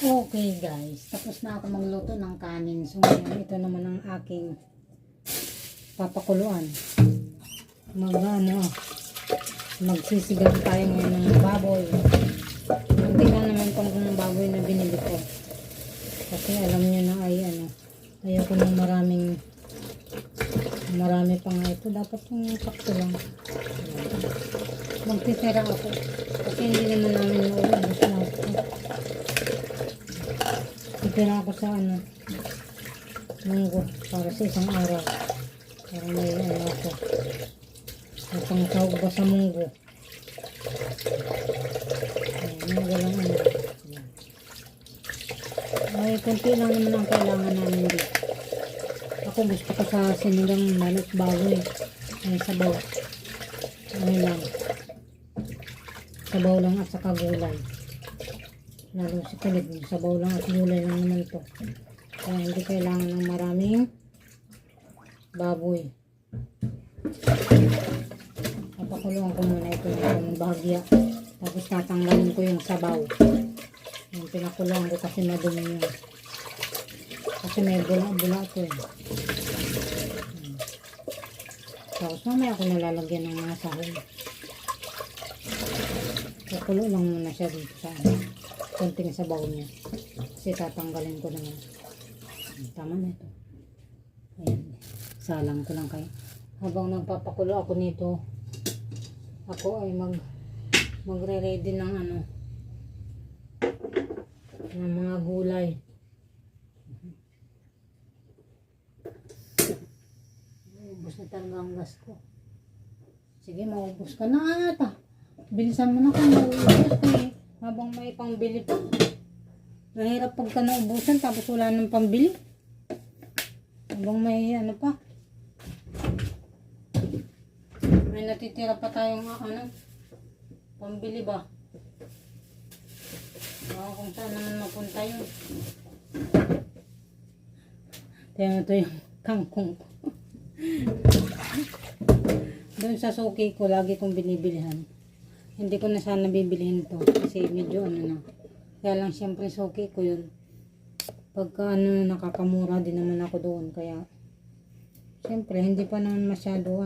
Okay guys, tapos na ako magluto ng kanin. So ngayon, ito naman ang aking papakuluan. Magsisigang tayo ngayon ng baboy. Hindi na naman tong baboy na binili ko. Kasi alam nyo na ay ayoko ng marami pa nga ito. Dapat yung sakto lang. Magtitira ako. Kasi hindi naman namin nauubos na ako. Titira ako sa munggo para sa isang araw. Para may ako. May pangtawag ba sa munggo. Munggo lang Ay, konti lang naman ang kailangan namin dito. Ako gusto ko sa sinigang manok baboy. Ay, sabaw. Lang. Sabaw lang at saka gulay. Lalo si kulit. Sabaw lang at gulay lang naman ito. Kaya hindi kailangan ng maraming baboy. Papakuluan ko muna ito ng bahagya. Tapos tatanggalin ko yung sabaw. Yung pinakuluan ko kasi madumi yun. Kasi may bula-bula ito eh. Tapos mamaya ako nalalagyan ng mga sahog. Pakulo lang muna siya dito sa konting sabaw niya. Kasi tatanggalin ko naman. Tama na ito. Ayan. Salang ko lang kayo. Habang nagpapakulo ako nito, ako ay magre-ready ng ng mga gulay. Ubus na talaga ang gas ko. Sige, maubos ka na ata. Bilisan mo na kung maubos ko eh. Habang may pangbili pa. Mahirap pagka naubusan tapos wala nang pambili. Habang may pa. May natitira pa tayong pambili ba? Kung saan naman mapunta yun. Kaya ito yung kangkong ko. Doon sa suki ko, lagi kong binibilihan. Hindi ko na sana bibilihin ito. Kasi medyo na. Kaya lang siyempre suki ko yun. Pagka nakakamura din naman ako doon. Kaya siyempre hindi pa naman masyado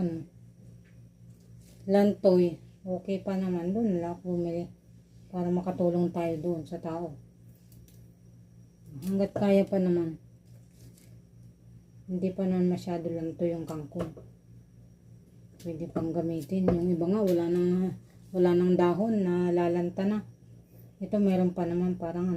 lantoy. Okay pa naman doon. Wala ako bumili. Para makatulong tayo doon sa tao. Hanggat kaya pa naman. Hindi pa naman masyado lantoy yung kangkong. Pwede pang gamitin. Yung iba nga wala nang dahon na lalanta na. Ito meron pa naman parang